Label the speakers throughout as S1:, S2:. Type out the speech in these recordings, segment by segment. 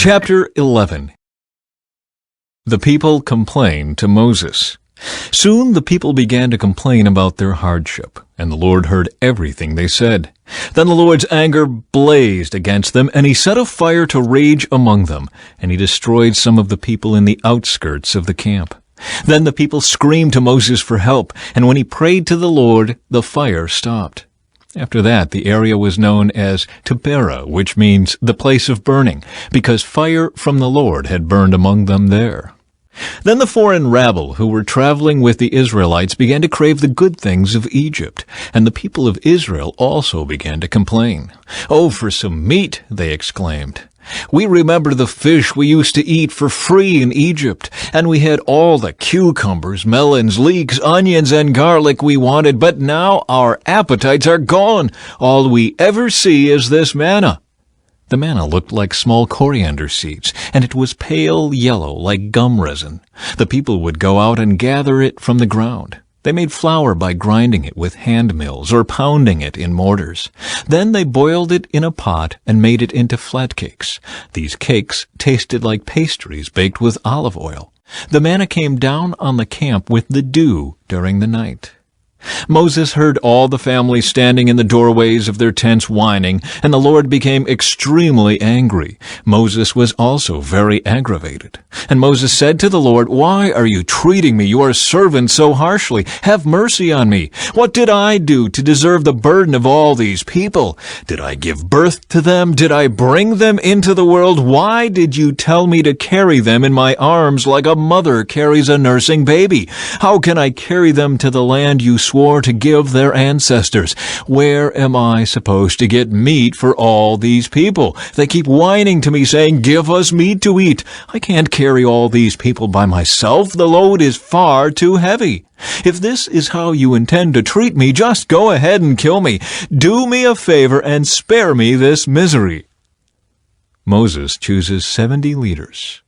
S1: Chapter 11. The people complain to Moses. Soon the people began to complain about their hardship, and the Lord heard everything they said. Then the Lord's anger blazed against them, and he set a fire to rage among them, and he destroyed some of the people in the outskirts of the camp. Then the people screamed to Moses for help, and when he prayed to the Lord, the fire stopped. After that, the area was known as Taberah, which means the place of burning, because fire from the Lord had burned among them there. Then the foreign rabble who were traveling with the Israelites began to crave the good things of Egypt, and the people of Israel also began to complain. "Oh, for some meat," they exclaimed. "We remember the fish we used to eat for free in Egypt, and we had all the cucumbers, melons, leeks, onions, and garlic we wanted, but now our appetites are gone. All we ever see is this manna." The manna looked like small coriander seeds, and it was pale yellow like gum resin. The people would go out and gather it from the ground. They made flour by grinding it with hand mills or pounding it in mortars. Then they boiled it in a pot and made it into flat cakes. These cakes tasted like pastries baked with olive oil. The manna came down on the camp with the dew during the night. Moses heard all the family standing in the doorways of their tents whining, and the Lord became extremely angry. Moses was also very aggravated. And Moses said to the Lord, "Why are you treating me, your servant, so harshly? Have mercy on me. What did I do to deserve the burden of all these people? Did I give birth to them? Did I bring them into the world? Why did you tell me to carry them in my arms like a mother carries a nursing baby? How can I carry them to the land you swore to give their ancestors? Where am I supposed to get meat for all these people? They keep whining to me, saying, 'Give us meat to eat.' I can't carry all these people by myself. The load is far too heavy. If this is how you intend to treat me, just go ahead and kill me. Do me a favor and spare me this misery." Moses chooses 70 leaders.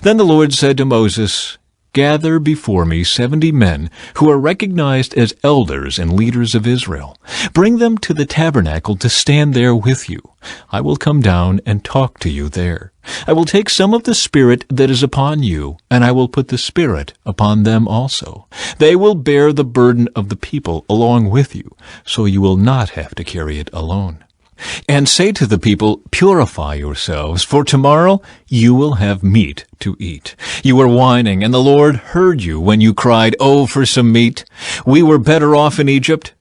S1: Then the Lord said to Moses, "Gather before me 70 men who are recognized as elders and leaders of Israel. Bring them to the tabernacle to stand there with you. I will come down and talk to you there. I will take some of the Spirit that is upon you, and I will put the Spirit upon them also. They will bear the burden of the people along with you, so you will not have to carry it alone. And say to the people, 'Purify yourselves, for tomorrow you will have meat to eat.' You were whining, and the Lord heard you when you cried, 'Oh, for some meat! We were better off in Egypt.'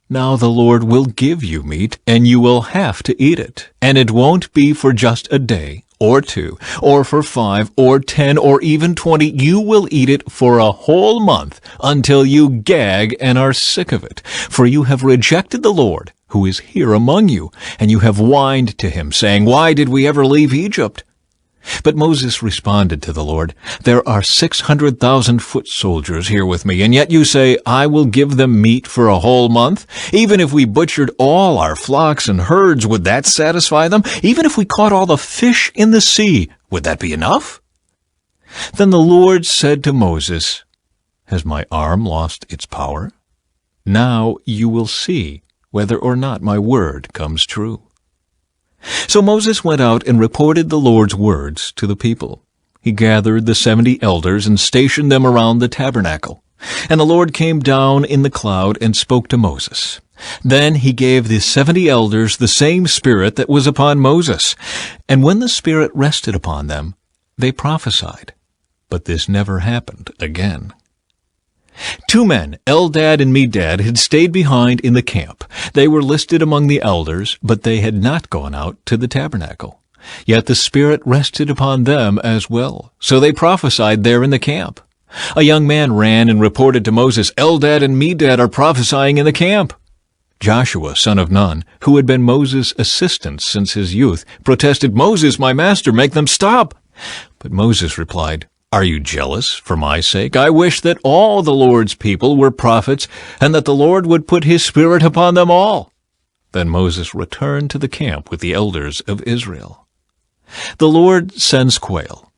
S1: Now the Lord will give you meat, and you will have to eat it. And it won't be for just a day, or 2, or for 5, or 10, or even 20. You will eat it for a whole month, until you gag and are sick of it. For you have rejected the Lord, who is here among you, and you have whined to him, saying, 'Why did we ever leave Egypt?' But Moses responded to the Lord, 'There are 600,000 foot soldiers here with me, and yet you say, I will give them meat for a whole month? Even if we butchered all our flocks and herds, would that satisfy them? Even if we caught all the fish in the sea, would that be enough?' Then the Lord said to Moses, 'Has my arm lost its power? Now you will see whether or not my word comes true.' So Moses went out and reported the Lord's words to the people. He gathered the 70 elders and stationed them around the tabernacle. And the Lord came down in the cloud and spoke to Moses. Then he gave the 70 elders the same Spirit that was upon Moses. And when the Spirit rested upon them, they prophesied. But this never happened again. 2 men, Eldad and Medad, had stayed behind in the camp. They were listed among the elders, but they had not gone out to the tabernacle. Yet the Spirit rested upon them as well, so they prophesied there in the camp. A young man ran and reported to Moses, "Eldad and Medad are prophesying in the camp." Joshua, son of Nun, who had been Moses' assistant since his youth, protested, "Moses, my master, make them stop." But Moses replied, "Are you jealous for my sake? I wish that all the Lord's people were prophets, and that the Lord would put his Spirit upon them all." Then Moses returned to the camp with the elders of Israel. The Lord sends quail.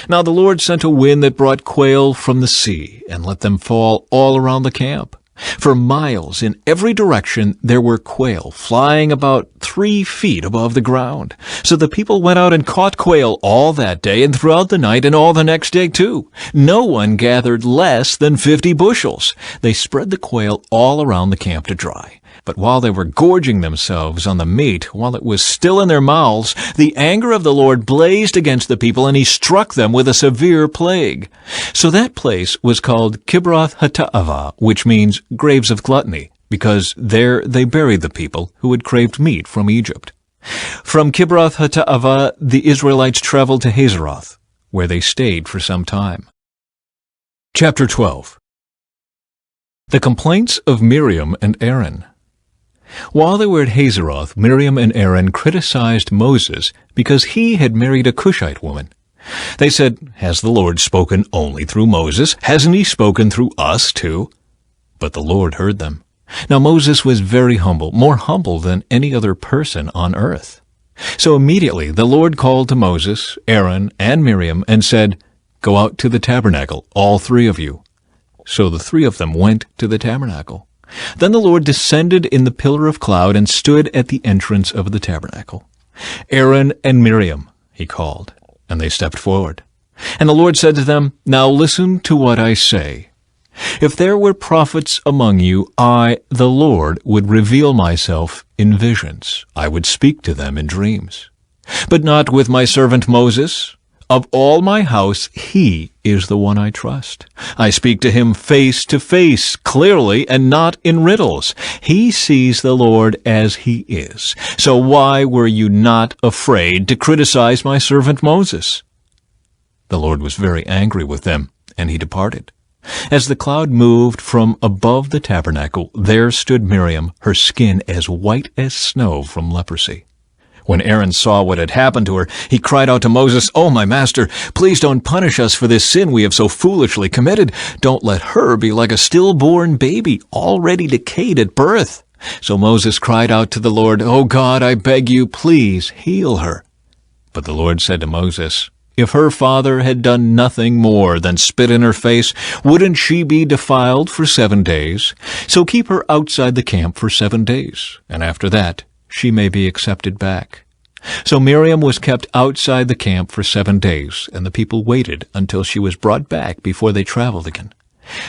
S1: Now the Lord sent a wind that brought quail from the sea, and let them fall all around the camp. For miles in every direction there were quail flying about 3 feet above the ground. So the people went out and caught quail all that day and throughout the night and all the next day too. No one gathered less than 50 bushels. They spread the quail all around the camp to dry. But while they were gorging themselves on the meat, while it was still in their mouths, the anger of the Lord blazed against the people, and he struck them with a severe plague. So that place was called Kibroth-Hattaavah, which means graves of gluttony, because there they buried the people who had craved meat from Egypt. From Kibroth-Hattaavah the Israelites traveled to Hazeroth, where they stayed for some time. Chapter 12. The complaints of Miriam and Aaron. While they were at Hazeroth, Miriam and Aaron criticized Moses because he had married a Cushite woman. They said, "Has the Lord spoken only through Moses? Hasn't he spoken through us too?" But the Lord heard them. Now Moses was very humble, more humble than any other person on earth. So immediately the Lord called to Moses, Aaron, and Miriam and said, "Go out to the tabernacle, all 3 of you." So the 3 of them went to the tabernacle. Then the Lord descended in the pillar of cloud and stood at the entrance of the tabernacle. "Aaron and Miriam," he called, and they stepped forward. And the Lord said to them, "Now listen to what I say. If there were prophets among you, I, the Lord, would reveal myself in visions. I would speak to them in dreams. But not with my servant Moses. Of all my house, he is the one I trust. I speak to him face to face, clearly, and not in riddles. He sees the Lord as he is. So why were you not afraid to criticize my servant Moses?" The Lord was very angry with them, and he departed. As the cloud moved from above the tabernacle, there stood Miriam, her skin as white as snow from leprosy. When Aaron saw what had happened to her, he cried out to Moses, "Oh, my master, please don't punish us for this sin we have so foolishly committed. Don't let her be like a stillborn baby, already decayed at birth." So Moses cried out to the Lord, "Oh God, I beg you, please heal her." But the Lord said to Moses, "If her father had done nothing more than spit in her face, wouldn't she be defiled for 7 days? So keep her outside the camp for 7 days, and after that she may be accepted back." So Miriam was kept outside the camp for 7 days, and the people waited until she was brought back before they traveled again.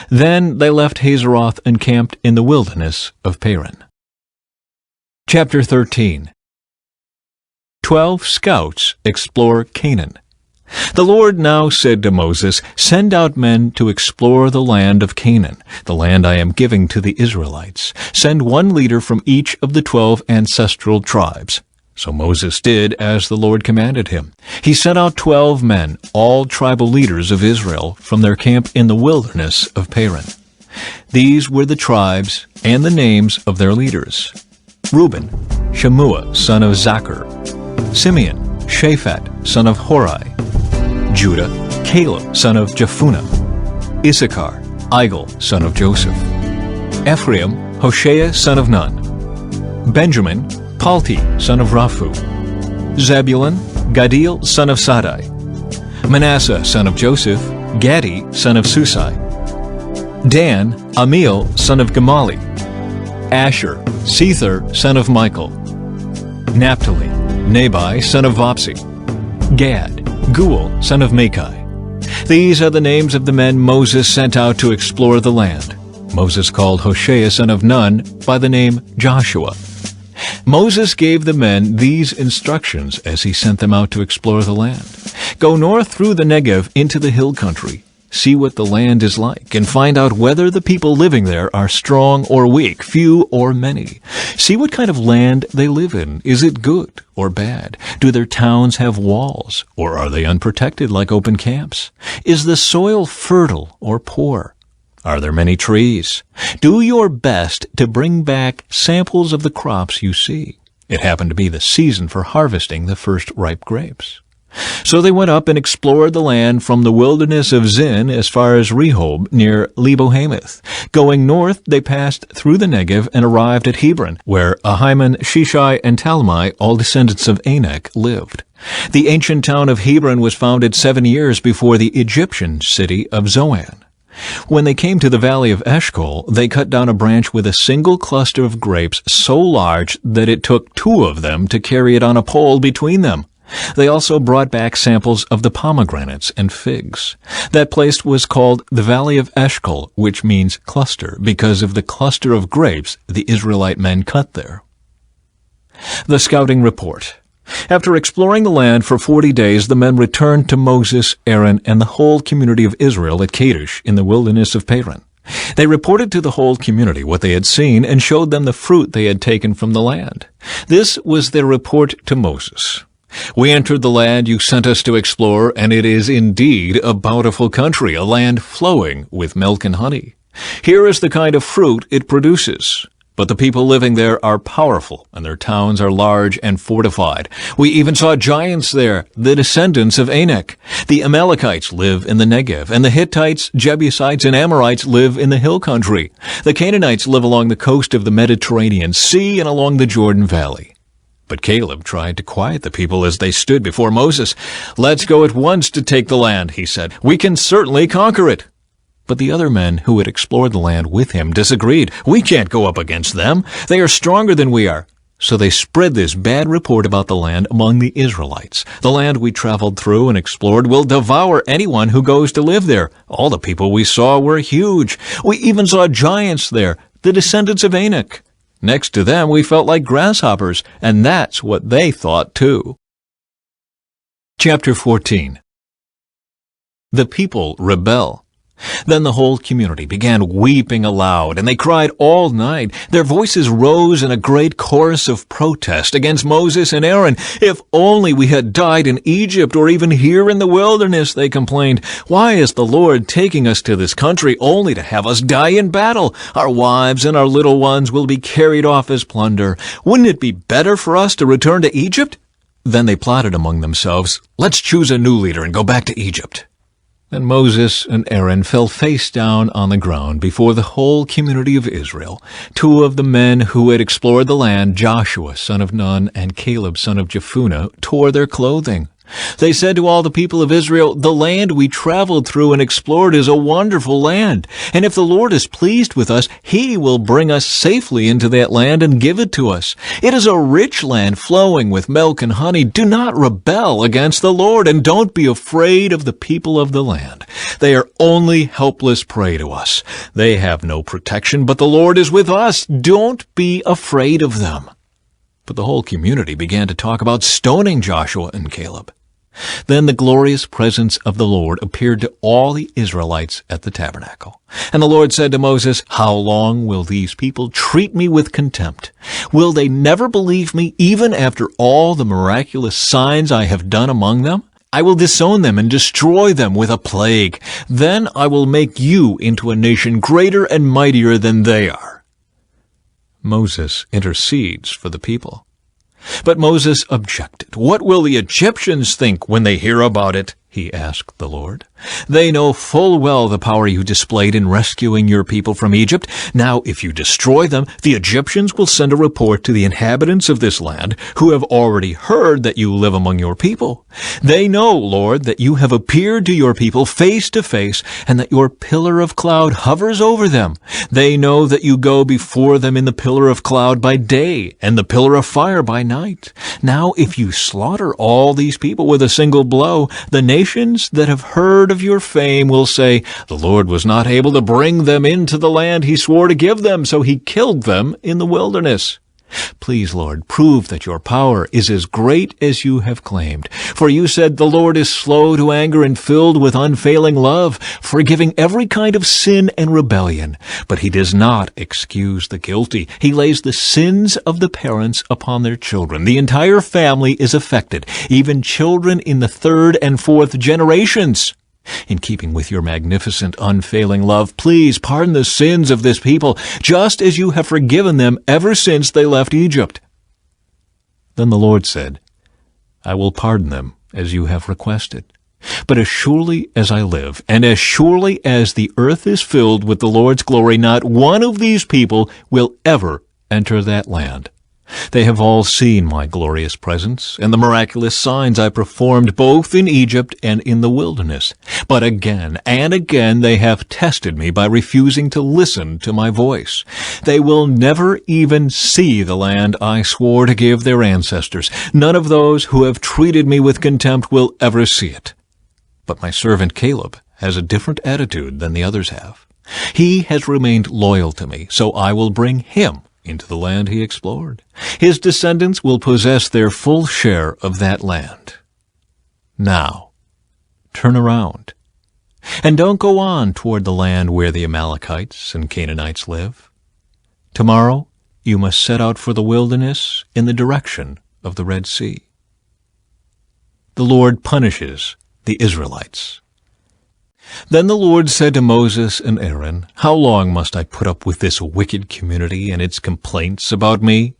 S1: Then they left Hazeroth and camped in the wilderness of Paran. Chapter 13. 12 scouts explore Canaan. The Lord now said to Moses, "Send out men to explore the land of Canaan, the land I am giving to the Israelites. Send 1 leader from each of the 12 ancestral tribes." So Moses did as the Lord commanded him. He sent out 12 men, all tribal leaders of Israel, from their camp in the wilderness of Paran. These were the tribes and the names of their leaders: Reuben, Shammua, son of Zachar; Simeon, Shaphat, son of Hori; Judah, Caleb, son of Jephunneh; Issachar, Igal, son of Joseph; Ephraim, Hoshea, son of Nun; Benjamin, Palti, son of Raphu; Zebulun, Gaddiel, son of Sadai; Manasseh, son of Joseph; Gadi, son of Susai; Dan, Amiel, son of Gamali; Asher, Sethur, son of Michael; Naphtali, Nabai, son of Vopsi; Gad, Guel, son of Machai. These are the names of the men Moses sent out to explore the land. Moses called Hoshea, son of Nun, by the name Joshua. Moses gave the men these instructions as he sent them out to explore the land. "Go north through the Negev into the hill country. See what the land is like, and find out whether the people living there are strong or weak, few or many. See what kind of land they live in. Is it good or bad? Do their towns have walls, or are they unprotected like open camps? Is the soil fertile or poor? Are there many trees? Do your best to bring back samples of the crops you see." It happened to be the season for harvesting the first ripe grapes. So they went up and explored the land from the wilderness of Zin as far as Rehob near Lebo-Hamath. Going north, they passed through the Negev and arrived at Hebron, where Ahiman, Shishai, and Talmai, all descendants of Anak, lived. The ancient town of Hebron was founded 7 years before the Egyptian city of Zoan. When they came to the valley of Eshcol, they cut down a branch with a single cluster of grapes so large that it took 2 of them to carry it on a pole between them. They also brought back samples of the pomegranates and figs. That place was called the Valley of Eshcol, which means cluster, because of the cluster of grapes the Israelite men cut there. The scouting report. After exploring the land for 40 days, the men returned to Moses, Aaron, and the whole community of Israel at Kadesh in the wilderness of Paran. They reported to the whole community what they had seen and showed them the fruit they had taken from the land. This was their report to Moses. "We entered the land you sent us to explore, and it is indeed a bountiful country, a land flowing with milk and honey. Here is the kind of fruit it produces. But the people living there are powerful, and their towns are large and fortified. We even saw giants there, the descendants of Anak. The Amalekites live in the Negev, and the Hittites, Jebusites, and Amorites live in the hill country. The Canaanites live along the coast of the Mediterranean Sea and along the Jordan Valley." But Caleb tried to quiet the people as they stood before Moses. "Let's go at once to take the land," he said. "We can certainly conquer it." But the other men who had explored the land with him disagreed. "We can't go up against them. They are stronger than we are." So they spread this bad report about the land among the Israelites. "The land we traveled through and explored will devour anyone who goes to live there. All the people we saw were huge. We even saw giants there, the descendants of Anak. Next to them we felt like grasshoppers," and that's what they thought too. Chapter 14. The people rebel. Then the whole community began weeping aloud, and they cried all night. Their voices rose in a great chorus of protest against Moses and Aaron. "If only we had died in Egypt, or even here in the wilderness," they complained. "Why is the Lord taking us to this country only to have us die in battle? Our wives and our little ones will be carried off as plunder. Wouldn't it be better for us to return to Egypt?" Then they plotted among themselves, "Let's choose a new leader and go back to Egypt." Then Moses and Aaron fell face down on the ground before the whole community of Israel. 2 of the men who had explored the land, Joshua son of Nun and Caleb son of Jephunneh, tore their clothing. They said to all the people of Israel, "The land we traveled through and explored is a wonderful land, and if the Lord is pleased with us, He will bring us safely into that land and give it to us. It is a rich land flowing with milk and honey. Do not rebel against the Lord, and don't be afraid of the people of the land. They are only helpless prey to us. They have no protection, but the Lord is with us. Don't be afraid of them." But the whole community began to talk about stoning Joshua and Caleb. Then the glorious presence of the Lord appeared to all the Israelites at the tabernacle. And the Lord said to Moses, "How long will these people treat me with contempt? Will they never believe me, even after all the miraculous signs I have done among them? I will disown them and destroy them with a plague. Then I will make you into a nation greater and mightier than they are." Moses intercedes for the people. But Moses objected. "What will the Egyptians think when they hear about it?" he asked the Lord. "They know full well the power you displayed in rescuing your people from Egypt. Now, if you destroy them, the Egyptians will send a report to the inhabitants of this land, who have already heard that you live among your people. They know, Lord, that you have appeared to your people face to face, and that your pillar of cloud hovers over them. They know that you go before them in the pillar of cloud by day, and the pillar of fire by night. Now, if you slaughter all these people with a single blow, the nations that have heard of your fame will say, 'The Lord was not able to bring them into the land He swore to give them, so He killed them in the wilderness.' Please, Lord, prove that your power is as great as you have claimed. For you said, 'The Lord is slow to anger and filled with unfailing love, forgiving every kind of sin and rebellion. But He does not excuse the guilty. He lays the sins of the parents upon their children. The entire family is affected, even children in the 3rd and 4th generations.' In keeping with your magnificent, unfailing love, please pardon the sins of this people, just as you have forgiven them ever since they left Egypt." Then the Lord said, "I will pardon them as you have requested. But as surely as I live, and as surely as the earth is filled with the Lord's glory, not one of these people will ever enter that land." They have all seen my glorious presence and the miraculous signs I performed both in Egypt and in the wilderness. But again and again they have tested me by refusing to listen to my voice. They will never even see the land I swore to give their ancestors. None of those who have treated me with contempt will ever see it. But my servant Caleb has a different attitude than the others have. He has remained loyal to me, so I will bring him into the land he explored. His descendants will possess their full share of that land. Now, turn around, and don't go on toward the land where the Amalekites and Canaanites live. Tomorrow you must set out for the wilderness in the direction of the Red Sea. The Lord punishes the Israelites. Then the Lord said to Moses and Aaron, "How long must I put up with this wicked community and its complaints about me?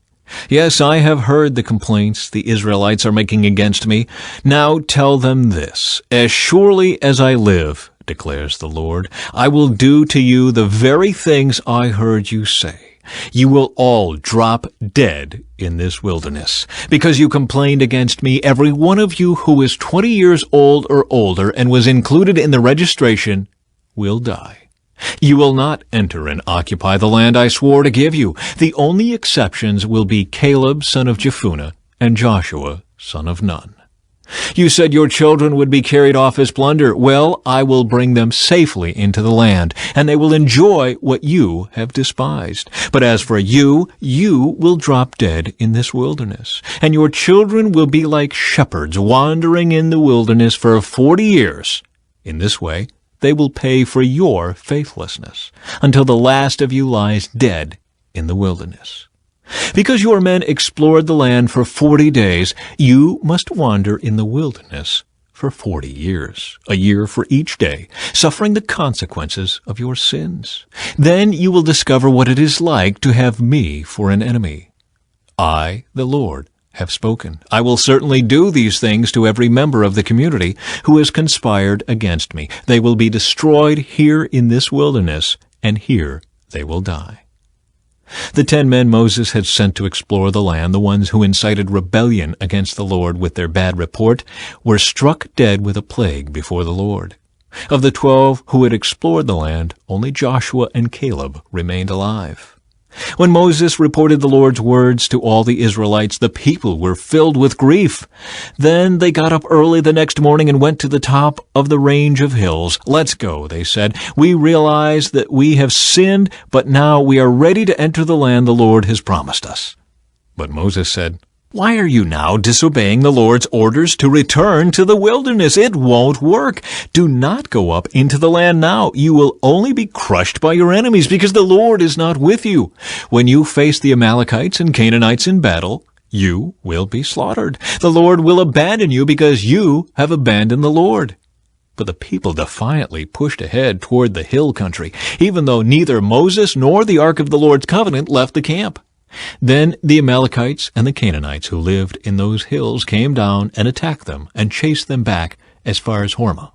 S1: Yes, I have heard the complaints the Israelites are making against me. Now tell them this: As surely as I live, declares the Lord, I will do to you the very things I heard you say. You will all drop dead in this wilderness, because you complained against me, every one of you who is 20 years old or older and was included in the registration will die. You will not enter and occupy the land I swore to give you. The only exceptions will be Caleb, son of Jephunneh, and Joshua, son of Nun. You said your children would be carried off as plunder. Well, I will bring them safely into the land, and they will enjoy what you have despised. But as for you, you will drop dead in this wilderness, and your children will be like shepherds wandering in the wilderness for 40 years. In this way, they will pay for your faithlessness, until the last of you lies dead in the wilderness. Because your men explored the land for 40 days, you must wander in the wilderness for 40 years, a year for each day, suffering the consequences of your sins. Then you will discover what it is like to have me for an enemy. I, the Lord, have spoken. I will certainly do these things to every member of the community who has conspired against me. They will be destroyed here in this wilderness, and here they will die. The 10 men Moses had sent to explore the land, the ones who incited rebellion against the Lord with their bad report, were struck dead with a plague before the Lord. Of the 12 who had explored the land, only Joshua and Caleb remained alive. When Moses reported the Lord's words to all the Israelites, the people were filled with grief. Then they got up early the next morning and went to the top of the range of hills. "Let's go," they said. "We realize that we have sinned, but now we are ready to enter the land the Lord has promised us." But Moses said, "Why are you now disobeying the Lord's orders to return to the wilderness? It won't work. Do not go up into the land now. You will only be crushed by your enemies, because the Lord is not with you. When you face the Amalekites and Canaanites in battle, you will be slaughtered. The Lord will abandon you because you have abandoned the Lord." But the people defiantly pushed ahead toward the hill country, even though neither Moses nor the Ark of the Lord's covenant left the camp. Then the Amalekites and the Canaanites who lived in those hills came down and attacked them and chased them back as far as Hormah.